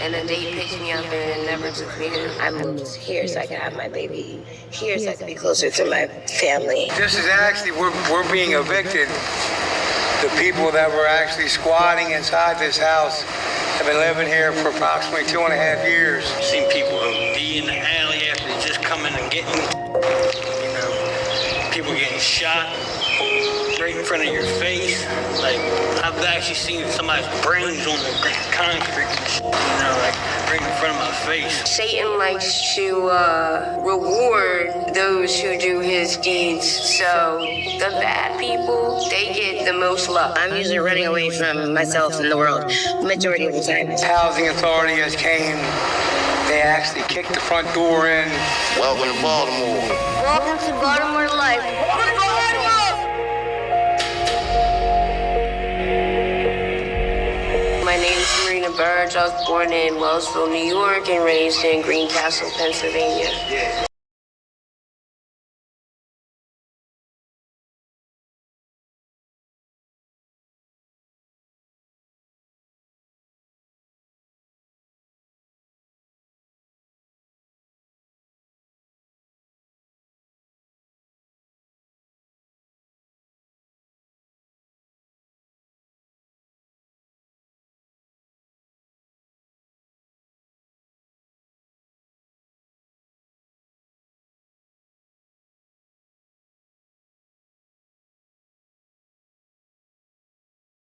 And then they picked me up and never took me in. I moved here so I could have my baby here so I could be closer to my family. This is actually, we're being evicted. The people that were actually squatting inside this house have been living here for approximately 2.5 years. I've seen people who be in the alley after they just come in and get me. You know, people getting shot right in front of your face. Like, I've actually seen somebody's brains on the concrete, you know, like right in front of my face. Satan likes to reward those who do his deeds. So the bad people, they get the most love. I'm usually running away from myself and the world majority of the time. Housing authority has came. They actually kicked the front door in. Welcome to Baltimore. Welcome to Baltimore life. My name is Marina Burge. I was born in Wellsville, New York, and raised in Greencastle, Pennsylvania.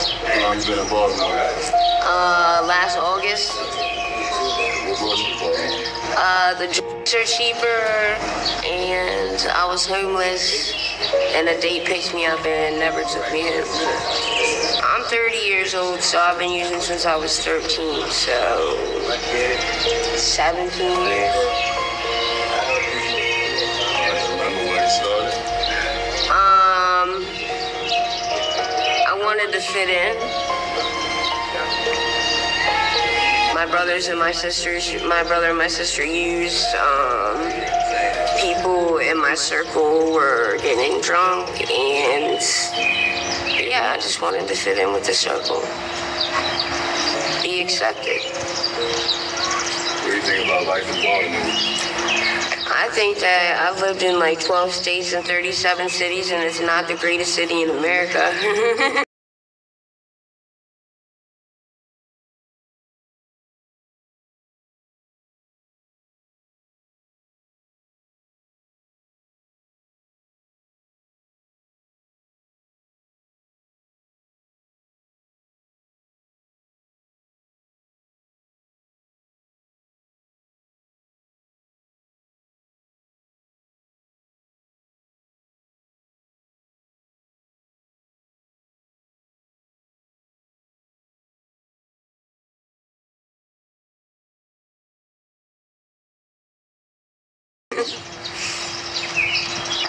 How long you been in Baltimore? Last August. What brought you to Baltimore? The drugs are cheaper, and I was homeless, and a date picked me up and never took me in. I'm 30 years old, so I've been using since I was 13, so 17 years. Remember when it started? I wanted to fit in. My brother and my sister used people in my circle were getting drunk, and yeah, I just wanted to fit in with the circle, be accepted. What do you think about life in Baltimore? I think that I've lived in like 12 states and 37 cities, and it's not the greatest city in America.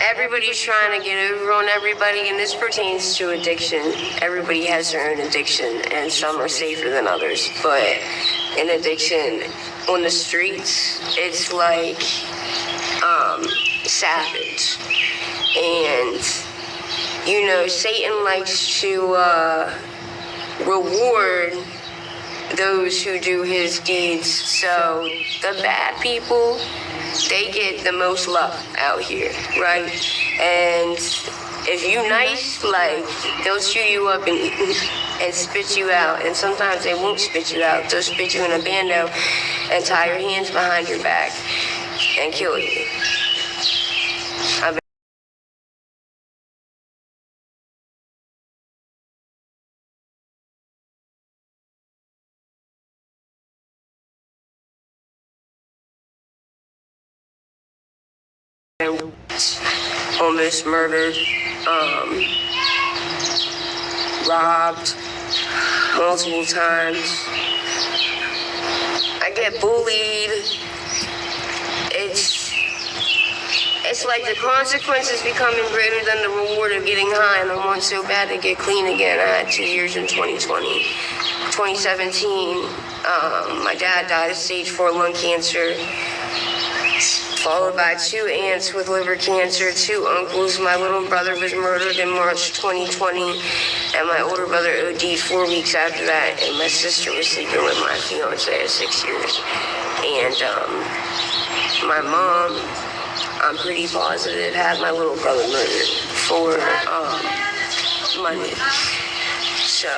Everybody's trying to get over on everybody, and this pertains to addiction. Everybody has their own addiction, and some are safer than others. But in addiction, on the streets, it's like savage. And, you know, Satan likes to reward those who do his deeds. So the bad people, they get the most love out here, right? And if you nice, like, they'll chew you up and spit you out. And sometimes they won't spit you out. They'll spit you in a bando and tie your hands behind your back and kill you. Almost murdered, robbed multiple times. I get bullied. It's like the consequences becoming greater than the reward of getting high, and I want so bad to get clean again. I had 2 years in 2020. 2017, my dad died of stage 4 lung cancer. followed by 2 aunts with liver cancer, 2 uncles. My little brother was murdered in March 2020, and my older brother OD'd 4 weeks after that, and my sister was sleeping with my fiance of 6 years. And my mom, I'm pretty positive, had my little brother murdered for money. So,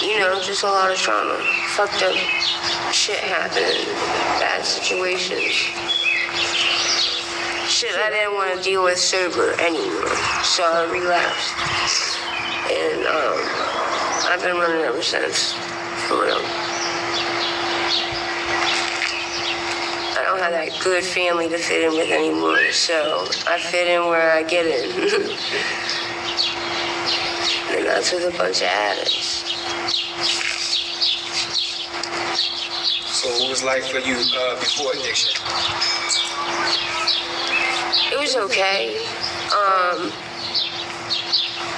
you know, just a lot of trauma. Fucked up shit happened. Bad situations. Shit I didn't want to deal with sober anymore. So I relapsed. And I've been running ever since. For real. I don't have that good family to fit in with anymore. So I fit in where I get in. And that's with a bunch of addicts. So what was life for you before addiction? It was okay.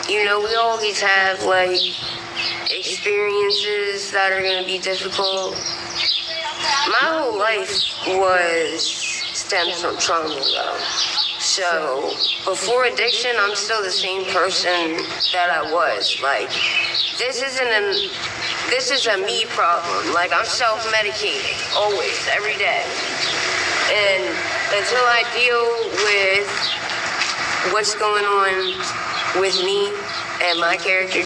You know, we always have, like, experiences that are going to be difficult. My whole life stems from trauma, though. So, before addiction, I'm still the same person that I was. Like, this is a me problem. Like, I'm self-medicating, always, every day. And until I deal with what's going on with me and my character,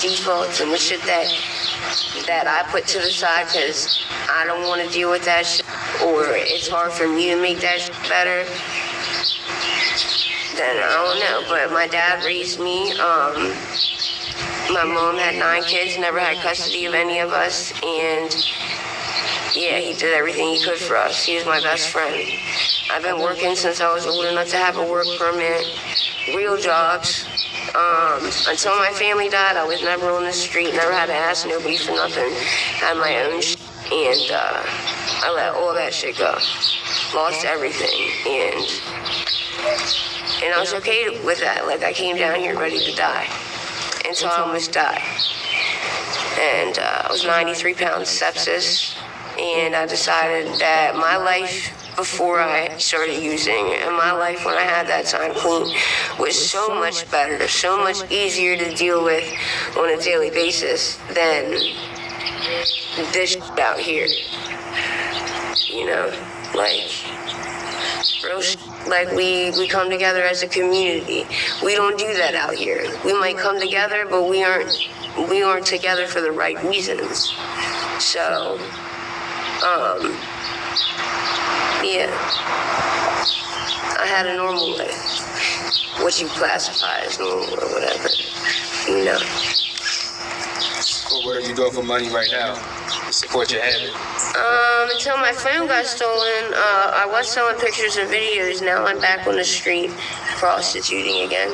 defaults and the shit that I put to the side because I don't want to deal with that shit, or it's hard for me to make that shit better, then I don't know. But my dad raised me. My mom had 9 kids, never had custody of any of us, and yeah, he did everything he could for us. He was my best friend. I've been working since I was old enough to have a work permit, real jobs. Until my family died, I was never on the street, never had to ask nobody for nothing. Had my own shit, and I let all that shit go. Lost everything, and I was okay with that. Like, I came down here ready to die, until I almost died. And I was 93 pounds sepsis, and I decided that my life before I started using, and my life when I had that time clean, was so much better, so much easier to deal with on a daily basis than this shit out here. You know, like, real shit. Like, we come together as a community. We don't do that out here. We might come together, but we aren't together for the right reasons. So, yeah, I had a normal life, what you classify as normal or whatever, you know. Well, what are you doing for money right now to support your habit? Until my phone got stolen, I was selling pictures and videos. Now I'm back on the street prostituting again.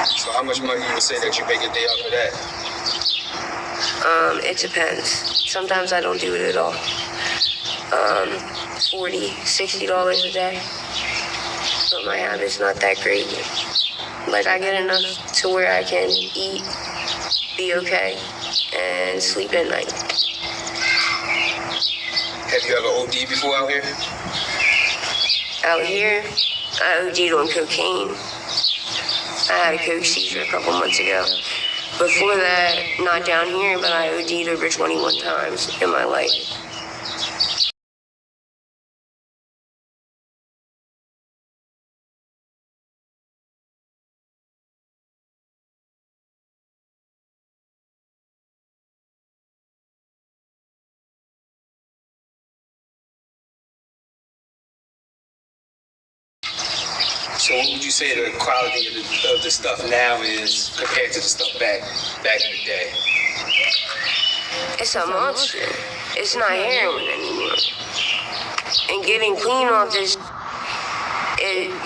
So how much money you would say that you make a day off of that? It depends. Sometimes I don't do it at all. $40, $60 a day. But my habit's not that great. Like, I get enough to where I can eat, be okay, and sleep at night. Have you ever OD'd before out here? Out here, I OD'd on cocaine. I had a coke seizure a couple months ago. Before that, not down here, but I OD'd over 21 times in my life. So what would you say the quality of the stuff now is compared to the stuff back in the day? It's a monster. It's not heroin anymore. And getting clean off this,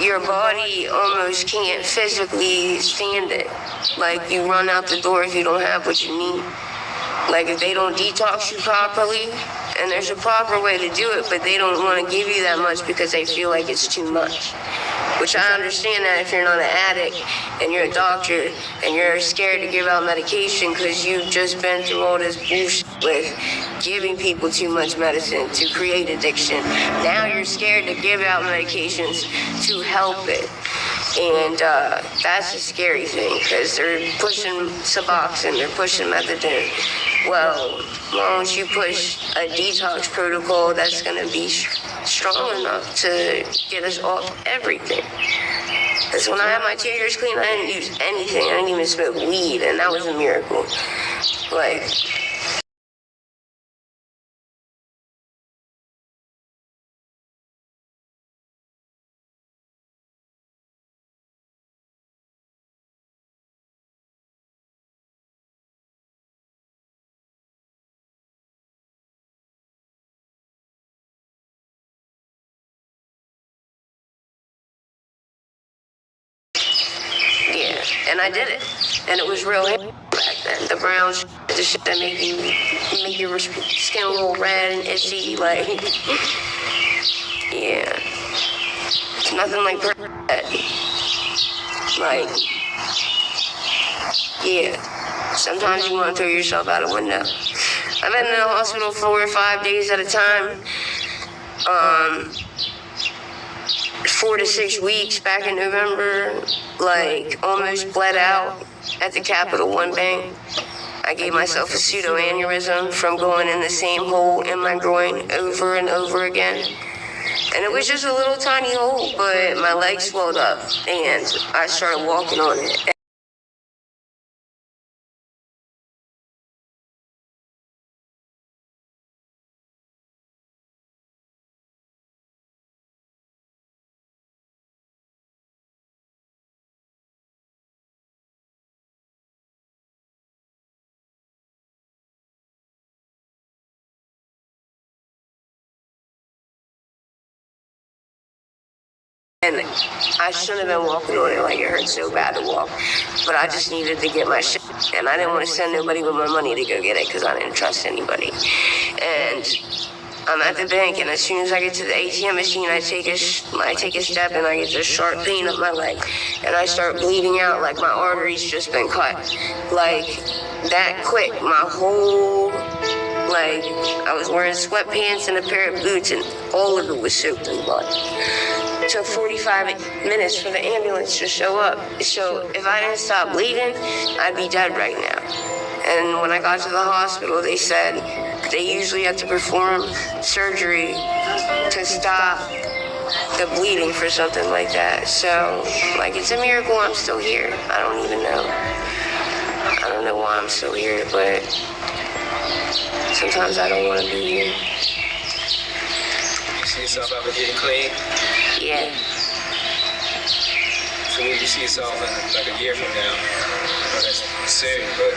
your body almost can't physically stand it. Like, you run out the door if you don't have what you need. Like, if they don't detox you properly, and there's a proper way to do it, but they don't want to give you that much because they feel like it's too much. Which I understand that if you're not an addict and you're a doctor and you're scared to give out medication because you've just been through all this bullshit with giving people too much medicine to create addiction. Now you're scared to give out medications to help it. And that's a scary thing because they're pushing Suboxone, they're pushing methadone. Well, as long as you push a detox protocol that's going to be strong enough to get us off everything. Because when I had my 2 years clean, I didn't use anything. I didn't even smoke weed, and that was a miracle. Like, yeah, and I did it. And it was real back then. The brown shit, the shit that make your skin a little red and itchy, like, yeah. It's nothing like that. Like, yeah. Sometimes you want to throw yourself out a window. I've been in the hospital 4 or 5 days at a time. 4 to 6 weeks back in November, like, almost bled out at the Capital One Bank. I gave myself a pseudo-aneurysm from going in the same hole in my groin over and over again. And it was just a little tiny hole, but my leg swelled up and I started walking on it. And I shouldn't have been walking on it, like, it hurt so bad to walk. But I just needed to get my shit. And I didn't want to send nobody with my money to go get it because I didn't trust anybody. And I'm at the bank, and as soon as I get to the ATM machine, I take a step, and I get this sharp pain up my leg. And I start bleeding out like my artery's just been cut. Like, that quick, my whole... Like, I was wearing sweatpants and a pair of boots, and all of it was soaked in blood. It took 45 minutes for the ambulance to show up. So if I didn't stop bleeding, I'd be dead right now. And when I got to the hospital, they said they usually have to perform surgery to stop the bleeding for something like that. So, like, it's a miracle I'm still here. I don't even know. I don't know why I'm still here, but sometimes I don't want to be here. You see yourself ever getting clean? Yeah. So where do you see yourself in like a year from now? I know that's soon, but...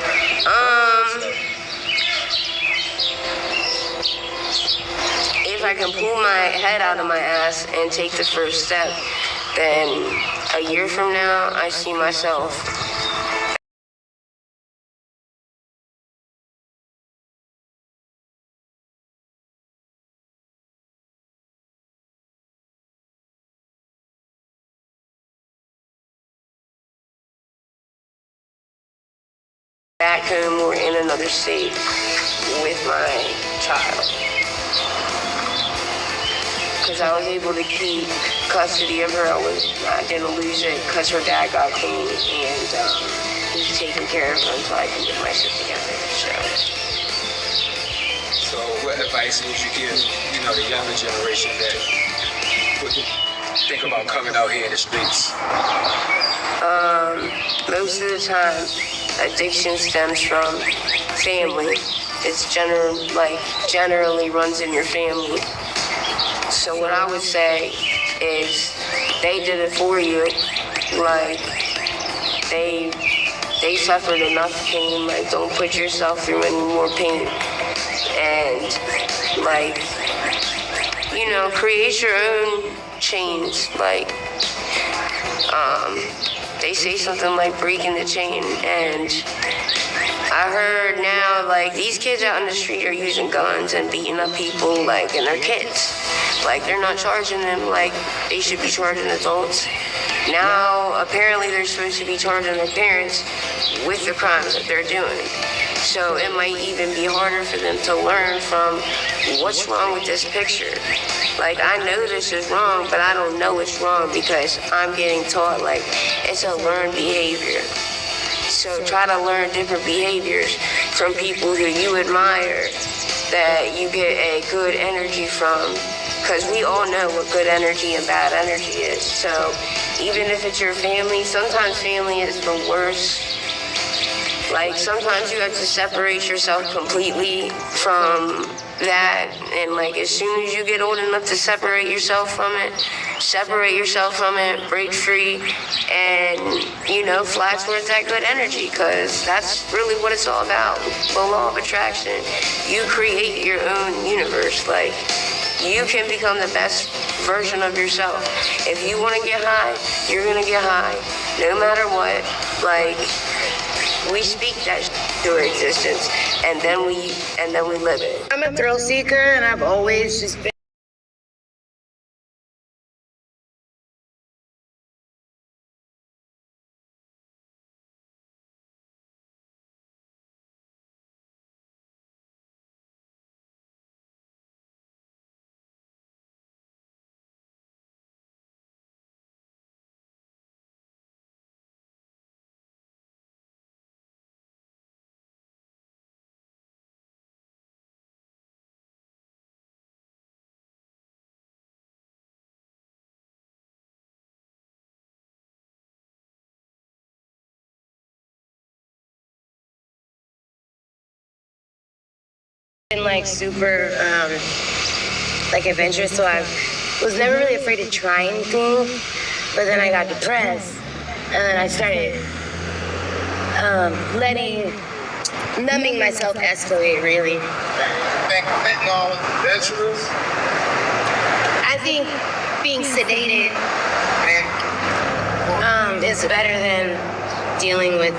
If I can pull my head out of my ass and take the first step, then a year from now, I see myself back home or in another state with my child. Because I was able to keep custody of her. I didn't lose it because her dad got clean, and be taken care of until I can get my shit together. So what advice would you give, the younger generation that would think about coming out here in the streets? Most of the time, addiction stems from family. It's generally runs in your family. So what I would say is they did it for you. Like, they suffered enough pain. Like, don't put yourself through any more pain. And, create your own chains. Like, they say something like breaking the chain. And I heard now, these kids out in the street are using guns and beating up people, and they're kids. They're not charging them like they should be charging adults. Now, apparently, they're supposed to be charging their parents with the crimes that they're doing. So it might even be harder for them to learn from what's wrong with this picture. I know this is wrong, but I don't know it's wrong because I'm getting taught, it's a learned behavior. So try to learn different behaviors from people who you admire that you get a good energy from. Because we all know what good energy and bad energy is. So even if it's your family, sometimes family is the worst. Sometimes you have to separate yourself completely from that. And as soon as you get old enough to separate yourself from it, break free, and, fly towards that good energy. Because that's really what it's all about. The law of attraction. You create your own universe. You can become the best version of yourself. If you want to get high, you're going to get high. No matter what. We speak that to existence, and then we live it. I'm a thrill seeker, and I've always just been super adventurous, so I was never really afraid to try anything. But then I got depressed, and then I started numbing myself escalate, really. Think fentanyl is adventurous? I think being sedated is better than dealing with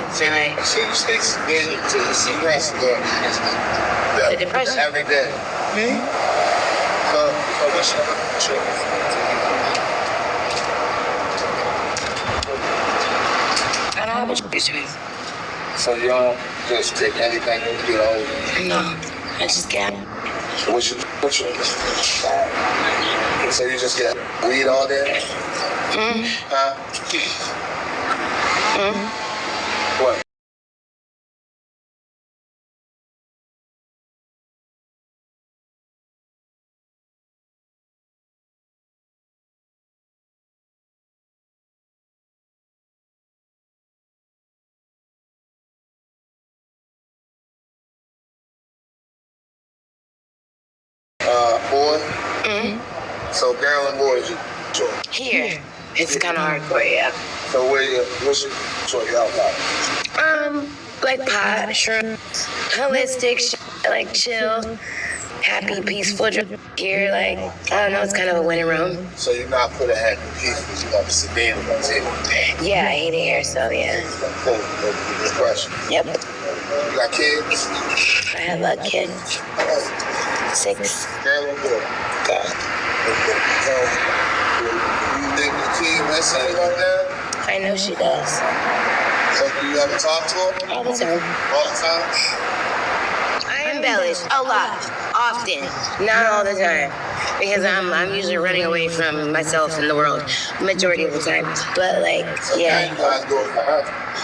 the depression. Every day. So what's your I don't have a choice. So you don't just take anything, No, I just get. So what's your So you just get weed all day? Huh? What? Boy? So Maryland boys, Here, it's kind of hardcore, yeah. So what's your choice outline? Pot, shrooms, holistic, chill, happy, peaceful here. I don't know, it's kind of a winter room. So you're not for the happy people, you got the sedan on the table. Yeah, I hate it here, so yeah. Cool. Question. Yep. You got kids? I have a kid. 6. Maryland boy. Okay. So you think the team miss anyone there? I know she does. So do you ever talk to her? All the time. All the time? I embellish a lot, often, not all the time, because I'm usually running away from myself and the world majority of the time. But Now yeah. you guys do it for her.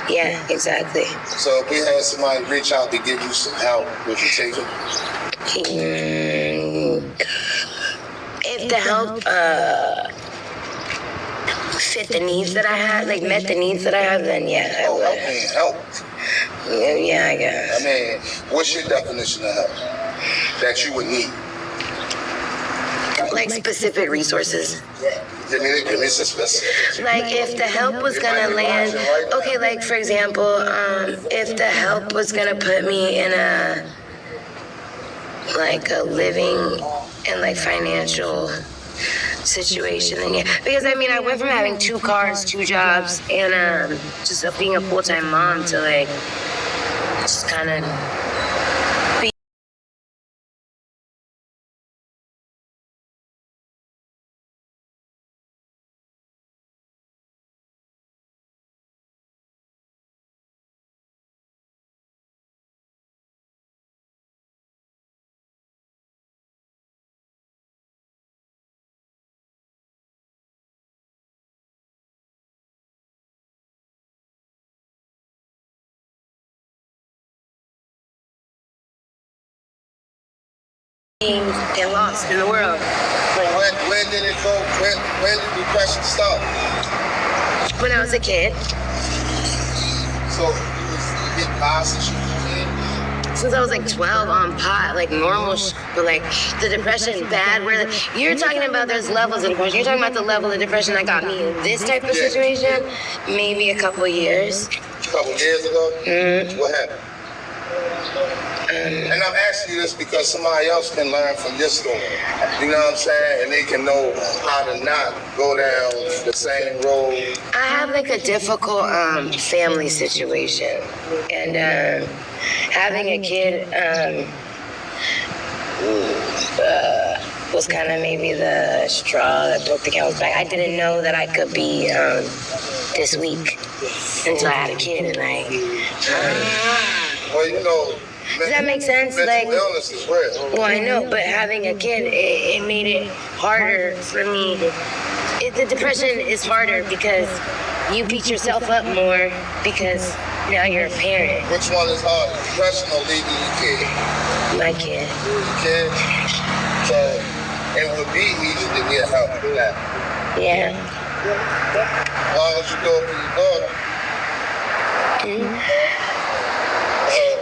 Yeah, exactly. So if we had somebody reach out to give you some help, would you take it? If the help fit the needs that I had, like met the needs that I have, then yeah, I Oh, would. help mean help. Yeah, I guess. I mean, what's your definition of help that you would need? Like specific resources. Give me some specifics. Like if the help was gonna land, okay, like for example, if the help was gonna put me in a living and like financial situation, and yeah, because I mean I went from having 2 cars, 2 jobs, and just being a full-time mom to like just kind of be. And lost in the world. Where did it go? Where did depression start? When I was a kid, So you was getting by since you was a kid? since I was like 12 on pot, like normal, but like the depression bad. Where you're talking about there's levels of depression. You're talking about the level of depression that got me in this type of situation. Maybe a couple years. A couple years ago? Mm-hmm. What happened? And I'm asking you this because somebody else can learn from your story. You know what I'm saying? And they can know how to not go down the same road. I have like a difficult family situation, and having a kid was kind of maybe the straw that broke the camel's back. I didn't know that I could be this weak until I had a kid, and like. Well, you know. Does that make sense? Mental illness is real. Well, I know, but having a kid, it made it harder for me. The depression is harder because you beat yourself up more because now you're a parent. Which one is harder, depression or leaving your kid? My kid. Kid? So it would be easy to get help for that. Yeah. Why don't you do it for your daughter? Mm-hmm.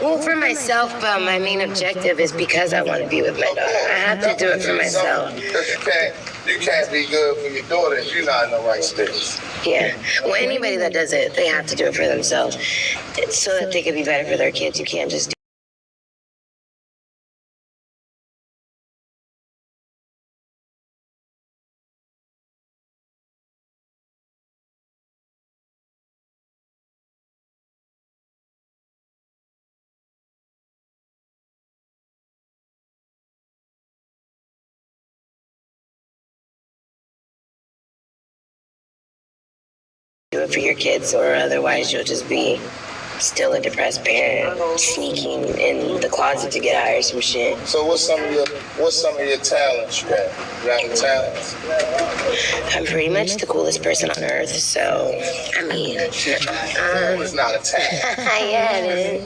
Well, for myself, but my main objective is because I want to be with my daughter. I have to do it for myself. Because you can't be good for your daughter if you're not in the right space. Yeah. Well, anybody that does it, they have to do it for themselves so that they can be better for their kids. You can't just do it for your kids, or otherwise you'll just be still a depressed parent, sneaking in the closet to get higher some shit. So what's some of your talents you got? You got any talents? I'm pretty much the coolest person on earth, so I mean, It's not a talent. yeah, it is.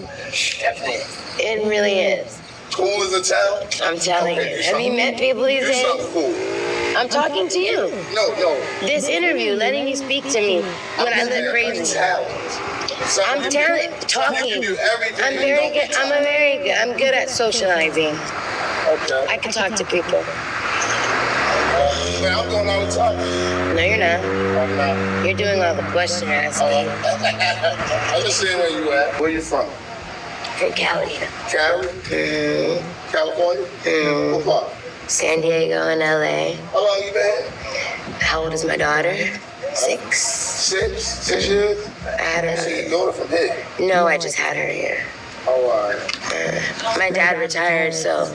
It really is. Cool is a talent? I'm telling you. Have you met people these Do days? something cool. I'm talking to you. No. This interview, letting you speak to me when I look crazy. Talent. So I'm you talking. can do everything. I'm very good. I'm good at socializing. Okay. I can talk to people. Man, I'm doing all the talking. No, you're not. I'm not. You're doing all the question asking. I'm just seeing where you at. Where you from? From Cali. Cali? California? What part? San Diego and LA. How long you been? How old is my daughter? 6. 6 years? I had So her. you daughter from here? No, I just had her here. Oh, all right. My dad retired, so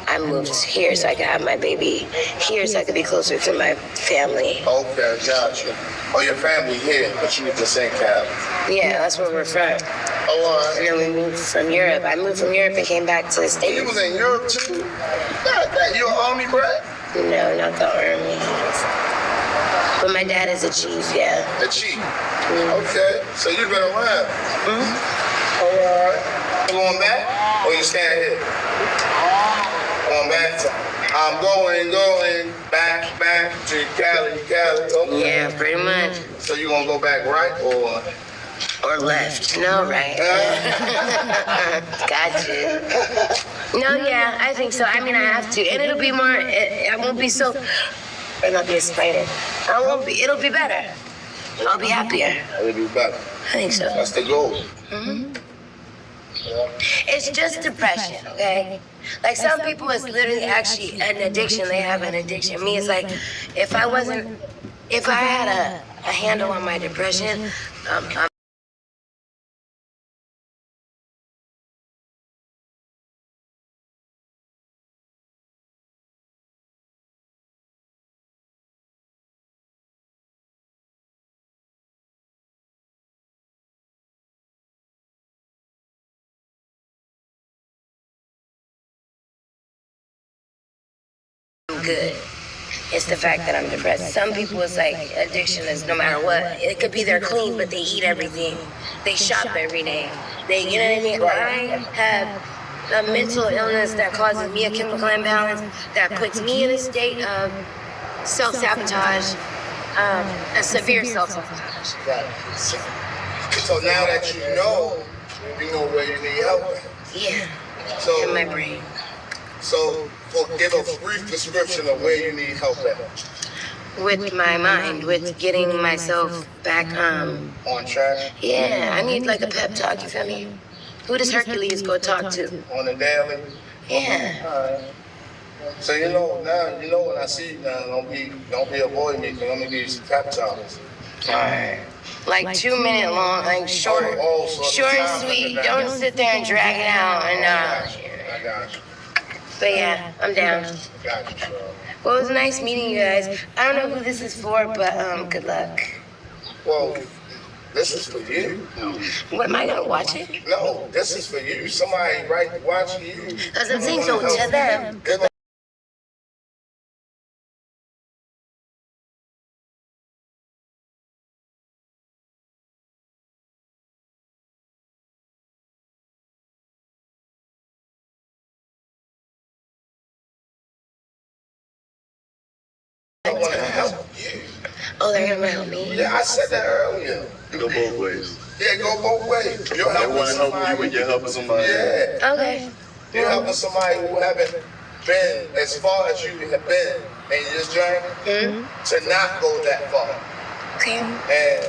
I moved here so I could have my baby here so I could be closer to my family. Okay, gotcha. Oh, your family here, but you just in Cali. Yeah, that's where we're from. Oh, all right. And then we moved from Europe. I moved from Europe and came back to the You States. was in Europe too? God, you an army brat? No, not the army. But my dad is a chief, yeah. A chief. Okay, so you've been around. All right. Going back, or you staying here? Going back. I'm going back to Cali. Okay. Yeah, pretty much. So you gonna go back right or? Or left. No, right. Gotcha. No, yeah, I think so. I mean, I have to. And it'll be more, I won't be so, I'll not be a spider. It'll be better. I'll be happier. It'll be better. I think so. That's the goal. It's just depression, okay? Like some people, it's literally actually an addiction. They have an addiction. Me, it's like, if I had a handle on my depression, I'm good. It's the fact that I'm depressed. Some people, it's like addiction is no matter what. It could be they're clean, but they eat everything. They shop every day. You know what I mean? I have a mental illness that causes me a chemical imbalance that puts me in a state of self-sabotage, a severe self-sabotage. Right. So now that you know where you need help. Yeah, So in my brain. So give a brief description of where you need help at. With my mind, with getting myself back, On track. yeah, I need like a pep talk, you feel me? Who does Hercules go talk to? On the daily. Yeah. Alright. So now when I see you now, don't be avoiding me, because I'm gonna give you some pep talks. Alright. Like 2 minute long, like short and sweet. Don't sit there and drag it out. And I got you. but yeah, I'm down. Got you, bro. Well, it was nice meeting you guys. I don't know who this is for, but good luck. Well, this is for you. What, am I gonna watch it? No, this is for you. Somebody watching you. Because I'm saying so to them. Good luck. I want to help you. Oh, they're gonna help me. Yeah, I said that earlier. Go both ways. Yeah, go both ways. You're They helping want to help somebody. you and you're helping somebody. Yeah. Okay. You're helping somebody who haven't been as far as you have been in your journey to not go that far. Okay. And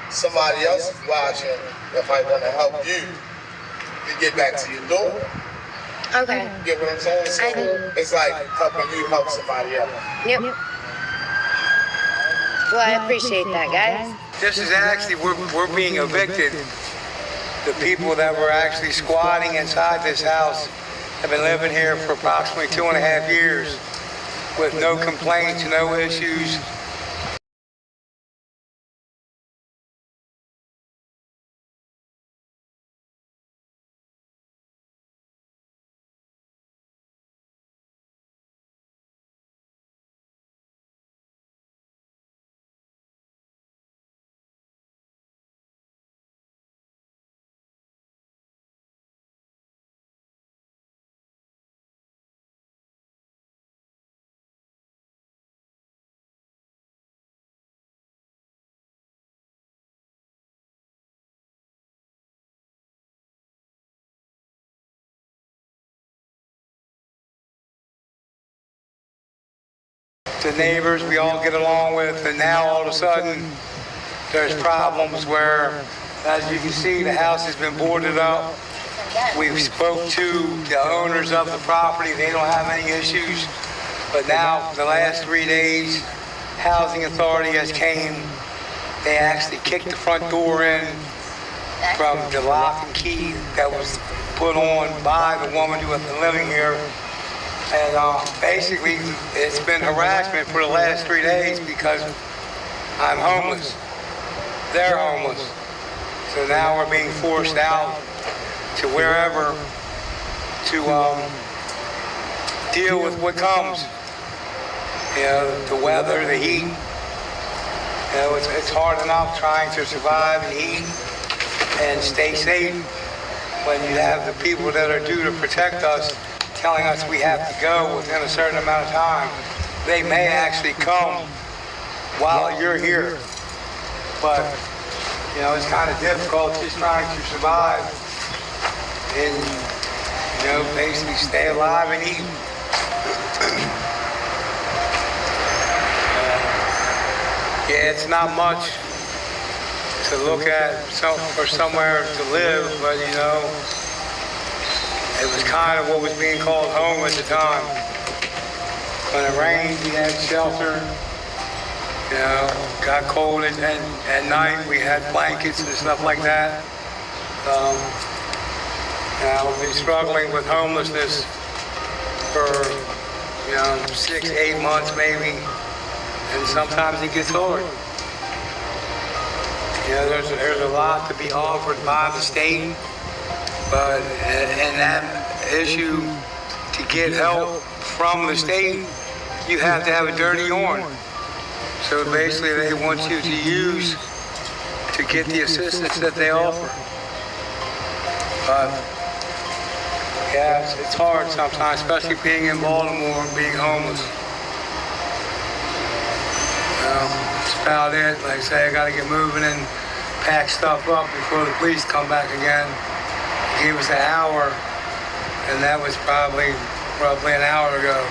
somebody else is watching that might want to help you to get back to your door. Okay. You get what I'm saying? So I do. it's like helping you help somebody else. Yep. Well, I appreciate that, guys. This is actually, we're being evicted. The people that were actually squatting inside this house have been living here for approximately 2.5 years with no complaints, no issues. The neighbors we all get along with, and now all of a sudden there's problems where, as you can see, the house has been boarded up. We've spoke to the owners of the property, they don't have any issues. But now, the last 3 days, Housing Authority has came. They actually kicked the front door in from the lock and key that was put on by the woman who has been living here. And basically, it's been harassment for the last 3 days because I'm homeless. They're homeless. So now we're being forced out to wherever to deal with what comes. You know, the weather, the heat. You know, it's hard enough trying to survive and eat and stay safe when you have the people that are due to protect us telling us we have to go within a certain amount of time. They may actually come while you're here. But, you know, it's kind of difficult just trying to survive and, you know, basically stay alive and eat. Yeah, it's not much to look at for somewhere to live, but, you know, it was kind of what was being called home at the time. When it rained, we had shelter. You know, got cold at night, we had blankets and stuff like that. You know, we've been struggling with homelessness for, you know, 6, 8 months maybe, and sometimes it gets hard. You know, there's a lot to be offered by the state, but in that issue, to get help from the state, you have to have a dirty orange. So basically they want you to use to get the assistance that they offer. But yeah, it's hard sometimes, especially being in Baltimore and being homeless. That's about it. Like I say, I gotta get moving and pack stuff up before the police come back again. They gave us an hour, and that was probably roughly an hour ago.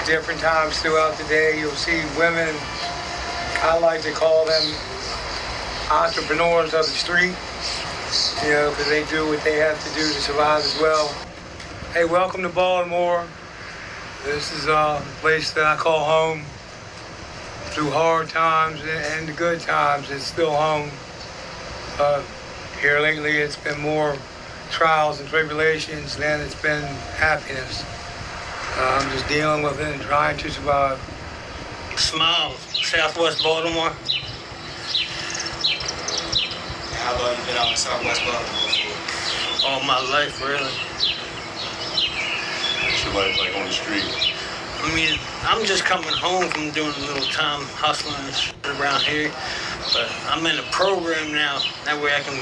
Different times throughout the day, you'll see women, I like to call them entrepreneurs of the street, you know, because they do what they have to do to survive as well. Hey, welcome to Baltimore. This is a place that I call home. Through hard times and the good times, it's still home. Here lately, it's been more trials and tribulations than it's been happiness. I'm just dealing with it and trying to survive. Smiles, Southwest Baltimore. How long you been out in Southwest Baltimore? All my life, really. What's your life like on the street? I mean, I'm just coming home from doing a little time hustling and shit around here. But I'm in a program now. That way I can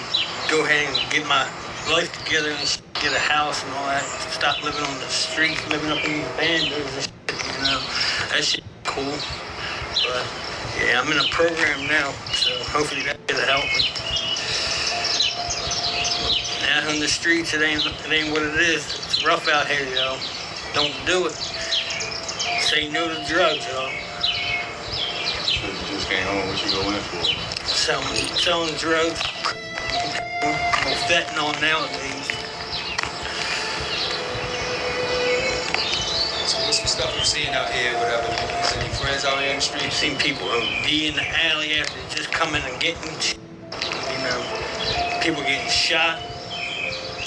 go ahead and get my life together and get a house and all that. Stop living on the streets, living up in these bandos and shit, you know. That shit cool. But yeah, I'm in a program now, so hopefully that'll help me. Out on the streets, it ain't what it is. It's rough out here, yo. Don't do it. Say no to drugs, yo. So you just came home, what you go in for? Selling drugs. Fentanyl nowadays. So what's some stuff you're seeing out here, whatever? You see any friends out here in the street? I've seen people be in the alley after just coming and getting, you know, people getting shot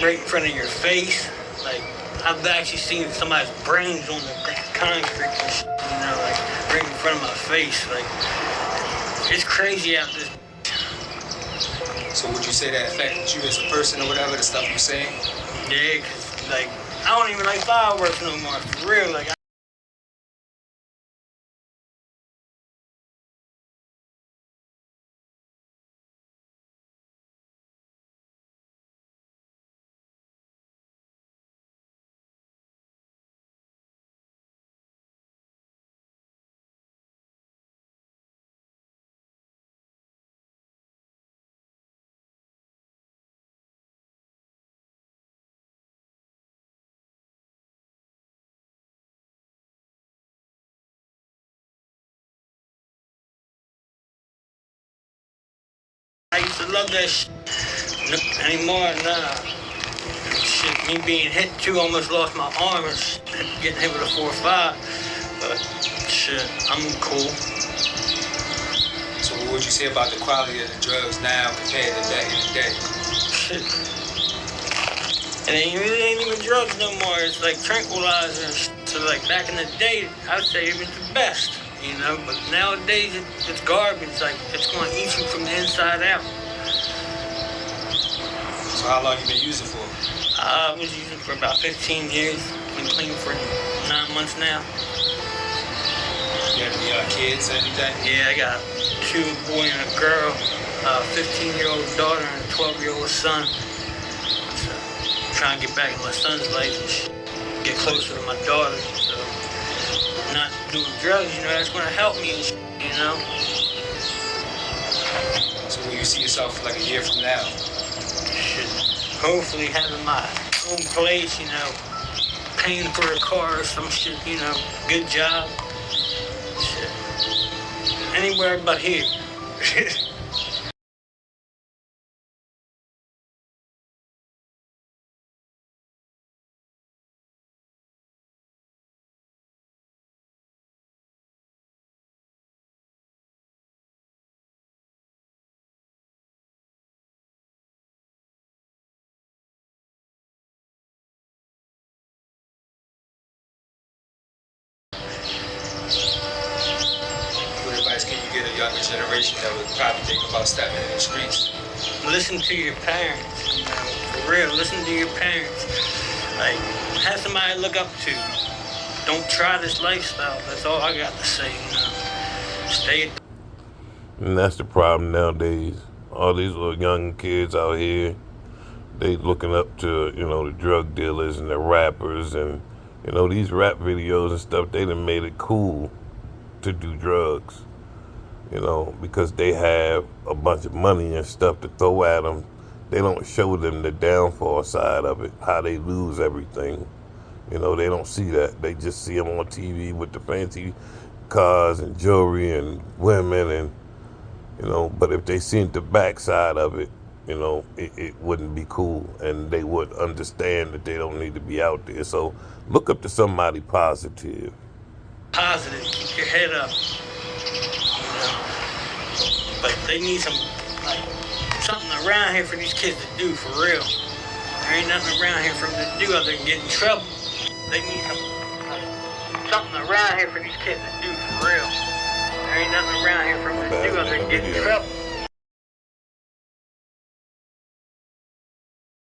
right in front of your face. Like, I've actually seen somebody's brains on the concrete and shit, you know, like right in front of my face. Like, it's crazy out there. So would you say that affected you as a person or whatever, the stuff you're saying? Yeah, 'cause, like, I don't even like fireworks no more, for real. Like, I used to love that shit. Anymore, nah. Shit, me being hit too, almost lost my arm and shit, getting hit with a 4-5. But shit, I'm cool. So what would you say about the quality of the drugs now compared to back in the day? Shit. It ain't even drugs no more. It's like tranquilizer and shit. So like back in the day, I'd say it was the best, you know. But nowadays, it's garbage. Like, it's gonna eat you from the inside out. So how long you been using for? I was using for about 15 years. Been clean for 9 months now. You have any kids or anything? Yeah, I got 2 boy and a girl, a 15-year-old daughter and a 12-year-old son. So, trying to get back in my son's life and get closer to my daughter. So, not doing drugs, that's going to help me, So where you see yourself like a year from now? Shit. Hopefully having my own place, paying for a car or some shit, good job. Shit. Anywhere but here. What advice can you give a younger generation that would probably think about stepping in the streets? Listen to your parents, for real, listen to your parents. Like, have somebody to look up to. Don't try this lifestyle, that's all I got to say, Stay. And that's the problem nowadays. All these little young kids out here, they looking up to, the drug dealers and the rappers and, these rap videos and stuff, they done made it cool to do drugs, because they have a bunch of money and stuff to throw at them. They don't show them the downfall side of it, how they lose everything. They don't see that. They just see them on TV with the fancy cars and jewelry and women and, but if they seen the backside of it, it wouldn't be cool, and they would understand that they don't need to be out there. So look up to somebody positive. Positive, keep your head up, But they need something around here for these kids to do, for real. There ain't nothing around here for them to do other than get in trouble. They need something around here for these kids to do, for real. There ain't nothing around here for them to do other than get in trouble.